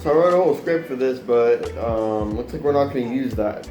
So I wrote a whole script for this, but looks like we're not going to use that.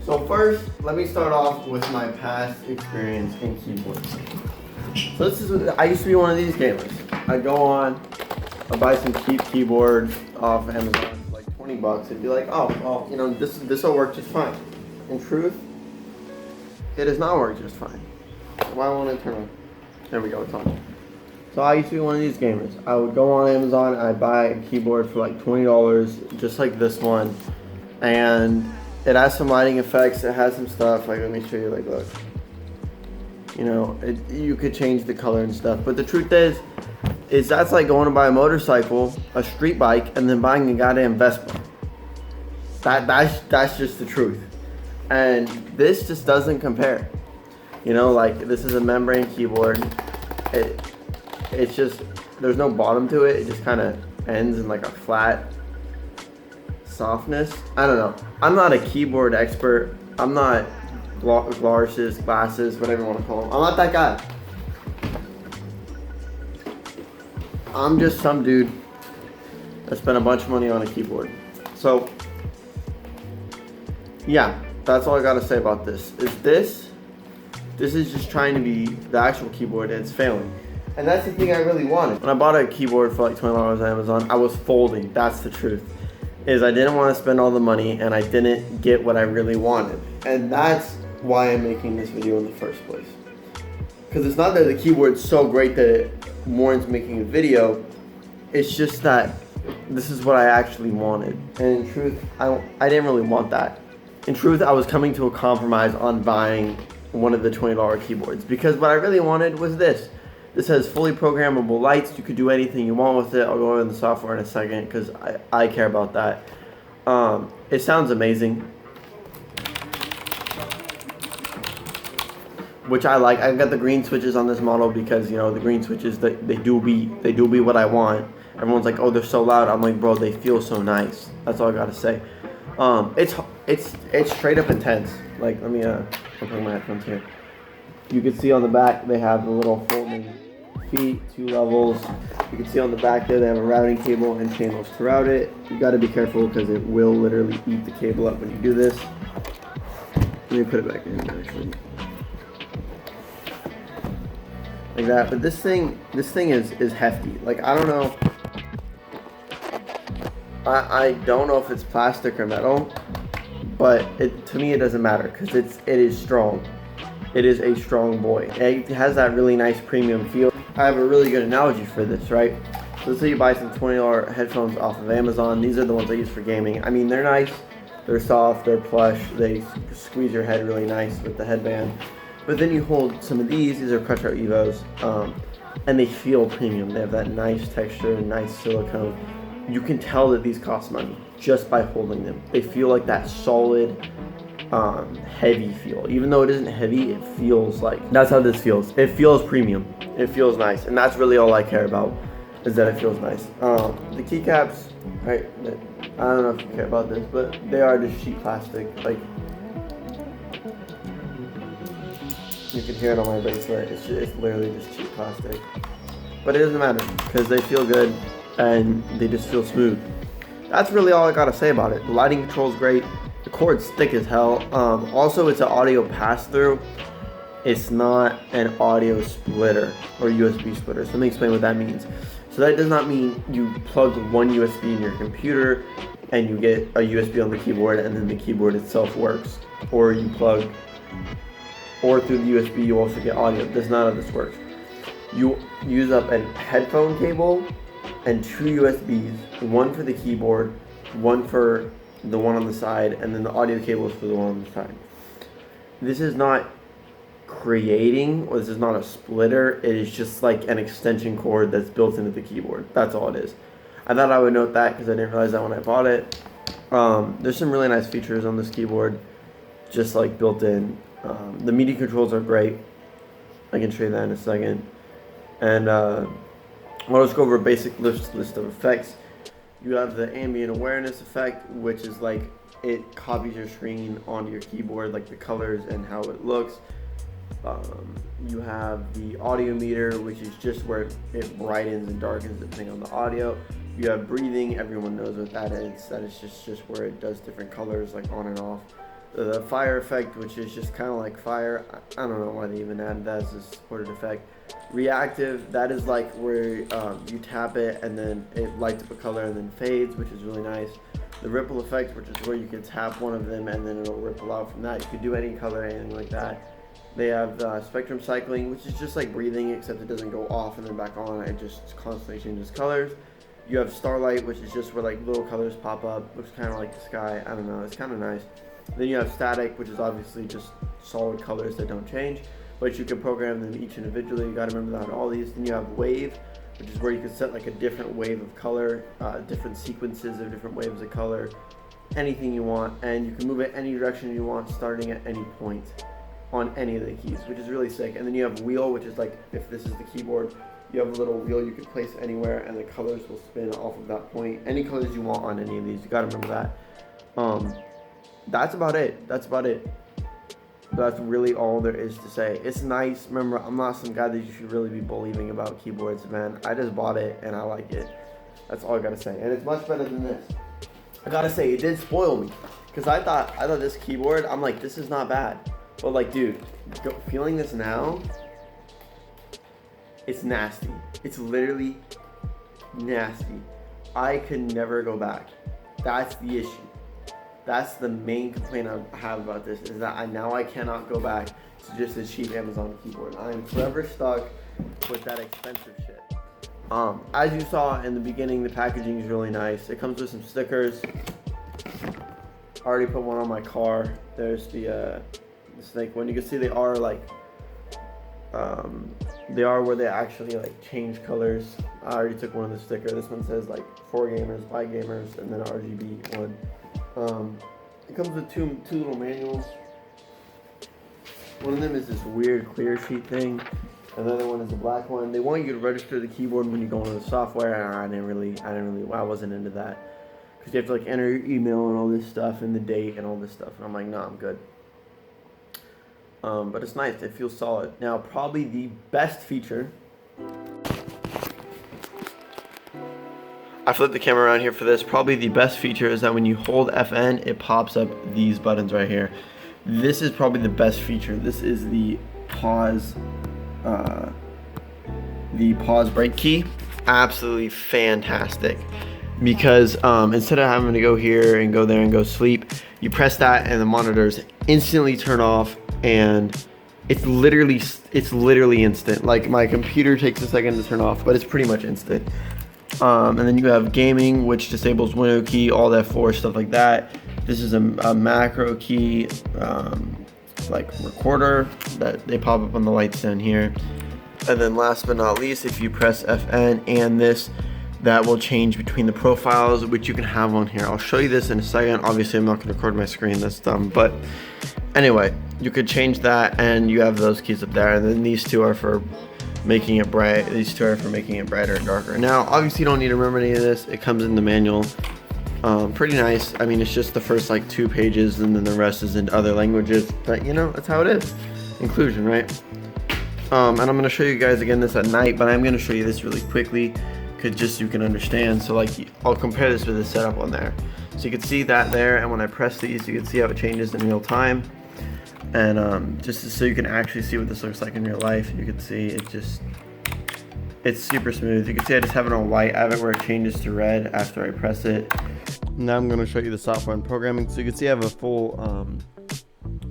So first, let me start off with my past experience in keyboards. So this is, I used to be one of these gamers. I go on, I buy some cheap keyboards off Amazon, like 20 bucks. It'd be like, oh, well, you know, this will work just fine. In truth, it does not work just fine. Why won't it turn on? There we go, it's on. So I used to be one of these gamers. I would go on Amazon and I'd buy a keyboard for like $20, just like this one. And it has some lighting effects, it has some stuff, like let me show you, like look. You know, you could change the color and stuff. But the truth is that's like going to buy a motorcycle, a street bike, and then buying a goddamn Vespa. That's just the truth. And this just doesn't compare. You know, like this is a membrane keyboard. It's just, there's no bottom to it. It just kind of ends in like a flat softness. I don't know. I'm not a keyboard expert. I'm not glasses, whatever you want to call them. I'm not that guy. I'm just some dude that spent a bunch of money on a keyboard. So, yeah, that's all I gotta say about this. This is just trying to be the actual keyboard and it's failing. And that's the thing I really wanted. When I bought a keyboard for like $20 on Amazon, I was folding. That's the truth. Is I didn't want to spend all the money and I didn't get what I really wanted. And that's why I'm making this video in the first place. Because it's not that the keyboard's so great that it warrants making a video. It's just that this is what I actually wanted. And in truth, I didn't really want that. In truth, I was coming to a compromise on buying one of the $20 keyboards. Because what I really wanted was this. This has fully programmable lights. You could do anything you want with it. I'll go over the software in a second because I care about that. It sounds amazing, which I like. I've got the green switches on this model because, you know, the green switches, they do be what I want. Everyone's like, oh, they're so loud. I'm like, bro, they feel so nice. That's all I gotta say. It's straight up intense. Like, let me I'll put my headphones here. You can see on the back they have the little folding feet, 2 levels. You can see on the back there they have a routing cable and channels to route it. You got to be careful because it will literally eat the cable up when you do this. Let me put it back in actually. Like that. But this thing is hefty. Like, I don't know. I don't know if it's plastic or metal, but to me it doesn't matter because it is strong. It is a strong boy. It has that really nice premium feel. I have a really good analogy for this, right? So let's say you buy some $20 headphones off of Amazon. These are the ones I use for gaming. I mean, they're nice, they're soft, they're plush, they squeeze your head really nice with the headband. But then you hold some of these are Crutch Out Evos, and they feel premium. They have that nice texture, nice silicone. You can tell that these cost money just by holding them. They feel like that solid, heavy feel. Even though it isn't heavy, it feels like, that's how this feels. It feels premium. It feels nice. And that's really all I care about, is that it feels nice. The keycaps, right, I don't know if you care about this, but they are just cheap plastic. Like, you can hear it on my bracelet. It's literally just cheap plastic. But it doesn't matter, because they feel good, and they just feel smooth. That's really all I gotta say about it. The lighting control is great. The cord's thick as hell. Also, it's an audio pass-through. It's not an audio splitter or USB splitter. So let me explain what that means. So that does not mean you plug one USB in your computer and you get a USB on the keyboard and then the keyboard itself works. Or you plug, or through the USB you also get audio. That's not how this works. You use up a headphone cable and 2 USBs, one for the keyboard, one for the one on the side, and then the audio cables for the one on the side. this is not creating, or this is not a splitter. It is just like an extension cord that's built into the keyboard. That's all it is. I thought I would note that because I didn't realize that when I bought it. There's some really nice features on this keyboard, just like built in. The MIDI controls are great. I can show you that in a second. And I'll just go over a basic list of effects. You have the ambient awareness effect, which is like it copies your screen onto your keyboard, like the colors and how it looks. You have the audio meter, which is just where it brightens and darkens depending on the audio. You have breathing. Everyone knows what that is. That is just where it does different colors, like on and off. The fire effect, which is just kind of like fire. I don't know why they even added that as a supported effect. Reactive, that is like where you tap it and then it lights up a color and then fades, which is really nice. The ripple effect, which is where you can tap one of them and then it'll ripple out from that. You could do any color, anything like that. They have spectrum cycling, which is just like breathing, except it doesn't go off and then back on. It just constantly changes colors. You have starlight, which is just where like little colors pop up. Looks kind of like the sky. I don't know. It's kind of nice. Then you have static, which is obviously just solid colors that don't change, but you can program them each individually. You got to remember that on all these. Then you have wave, which is where you can set like a different wave of color, different sequences of different waves of color, anything you want, and you can move it any direction you want, starting at any point on any of the keys, which is really sick. And then you have wheel, which is like if this is the keyboard, you have a little wheel you can place anywhere and the colors will spin off of that point. Any colors you want on any of these, you gotta remember that. That's about it. That's really all there is to say. It's nice. Remember, I'm not some guy that you should really be believing about keyboards, man. I just bought it and I like it. That's all I gotta say. And it's much better than this. I gotta say, it did spoil me, because I thought this keyboard, I'm like, this is not bad. But like, dude, feeling this now, it's nasty. It's literally nasty. I could never go back. That's the issue. That's the main complaint I have about this, is that I cannot go back to just a cheap Amazon keyboard. I am forever stuck with that expensive shit. As you saw in the beginning, the packaging is really nice. It comes with some stickers. I already put one on my car. There's the snake one. You can see they are like, they are where they actually like change colors. I already took one of the stickers. This one says like for gamers, by gamers, and then an RGB one. It comes with two little manuals. One of them is this weird clear sheet thing. Another one is a black one. They want you to register the keyboard when you go into the software, and I wasn't into that, because you have to like enter your email and all this stuff and the date and all this stuff. And I'm like, no, I'm good. But it's nice. It feels solid. Now, probably the best feature. I flipped the camera around here for this. Probably the best feature is that when you hold FN, it pops up these buttons right here. This is probably the best feature. This is the pause break key. Absolutely fantastic. Because instead of having to go here and go there and go sleep, you press that and the monitors instantly turn off, and it's literally instant. Like, my computer takes a second to turn off, but it's pretty much instant. And then you have gaming, which disables window key, all that for stuff like that. This is a macro key, like recorder, that they pop up on the lights down here. And then last but not least, if you press FN and this, that will change between the profiles, which you can have on here. I'll show you this in a second. Obviously, I'm not going to record my screen, that's dumb. But anyway, you could change that, and you have those keys up there. And then these two are for making it bright. These two are for making it brighter and darker. Now, obviously, you don't need to remember any of this. It comes in the manual. Pretty nice. I mean, it's just the first like 2 pages, and then the rest is in other languages. But you know, that's how it is. Inclusion, right? And I'm going to show you guys again this at night, but I'm going to show you this really quickly, because just so you can understand. So like, I'll compare this with the setup on there. So you can see that there, and when I press these, you can see how it changes in real time. And just so you can actually see what this looks like in real life, you can see it's super smooth. You can see I just have it on white. I have it where it changes to red after I press it. Now I'm going to show you the software and programming. So you can see I have a full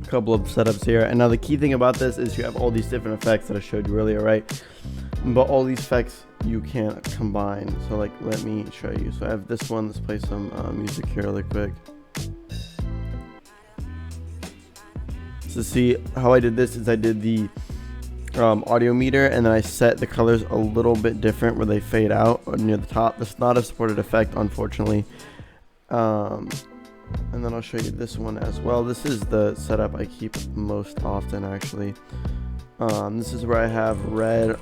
couple of setups here. And now the key thing about this is you have all these different effects that I showed you earlier, right? But all these effects you can't combine. So like, let me show you. So I have this one. Let's play some music here really quick. So see how I did this is I did the audio meter, and then I set the colors a little bit different where they fade out near the top. That's not a supported effect, unfortunately. And then I'll show you this one as well. This is the setup I keep most often, actually. This is where I have red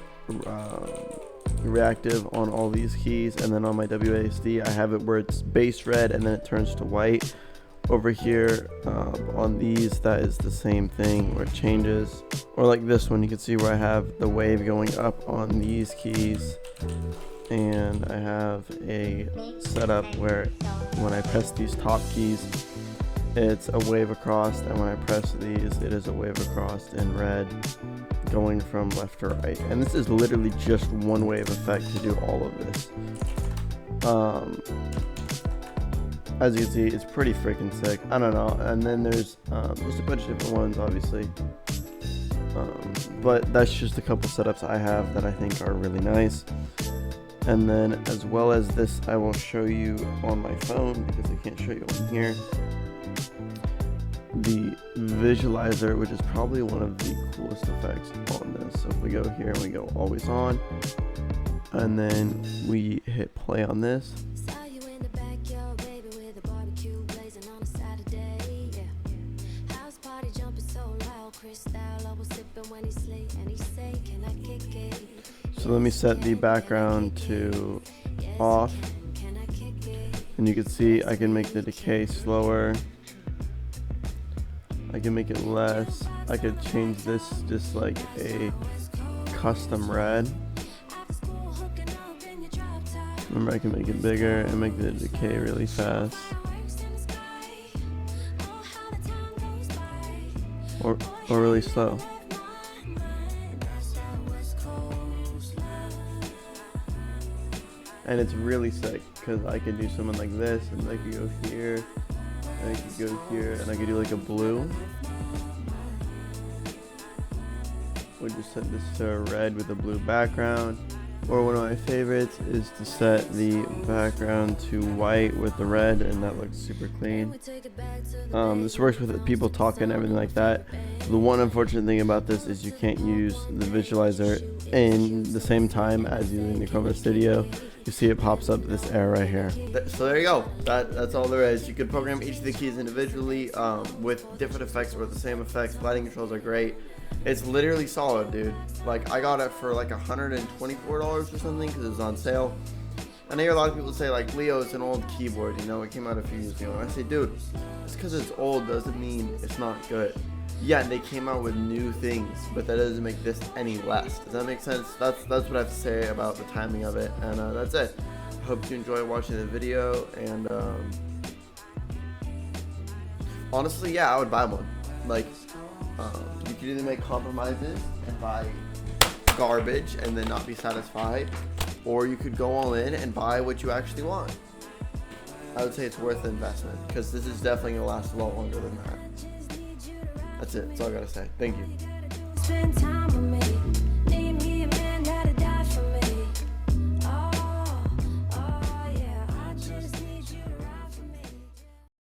reactive on all these keys, and then on my WASD I have it where it's base red and then it turns to white. Over here on these, that is the same thing where it changes. Or like this one, you can see where I have the wave going up on these keys, and I have a setup where when I press these top keys it's a wave across, and when I press these it is a wave across in red going from left to right. And this is literally just one wave effect to do all of this. As you can see, it's pretty freaking sick. I don't know. And then there's just a bunch of different ones, obviously. But that's just a couple setups I have that I think are really nice. And then as well as this, I will show you on my phone because I can't show you on here. The visualizer, which is probably one of the coolest effects on this. So if we go here and we go always on, and then we hit play on this. So let me set the background to off, and you can see I can make the decay slower. I can make it less. I could change this just like a custom red. Remember, I can make it bigger and make the decay really fast. Or really slow. And it's really sick because I could do something like this, and I could go here, and I could go here, and I could do like a blue. We'll just set this to a red with a blue background. Or one of my favorites is to set the background to white with the red, and that looks super clean. This works with people talking and everything like that. The one unfortunate thing about this is you can't use the visualizer in the same time as using the Chroma Studio. You see it pops up this error right here. So there you go. That's all there is. You could program each of the keys individually with different effects or the same effects. Lighting controls are great. It's literally solid, dude. Like, I got it for like $124 or something because it was on sale. And I hear a lot of people say like, Leo, it's an old keyboard, you know, it came out a few years ago. And I say, dude, just because it's old doesn't mean it's not good. Yeah, they came out with new things, but that doesn't make this any less. Does that make sense? That's what I have to say about the timing of it. And that's it. Hope you enjoy watching the video. And honestly, yeah, I would buy one. Like, you could either make compromises and buy garbage and then not be satisfied, or you could go all in and buy what you actually want. I would say it's worth the investment because this is definitely going to last a lot longer than that. That's it. That's all I got to say. Thank you.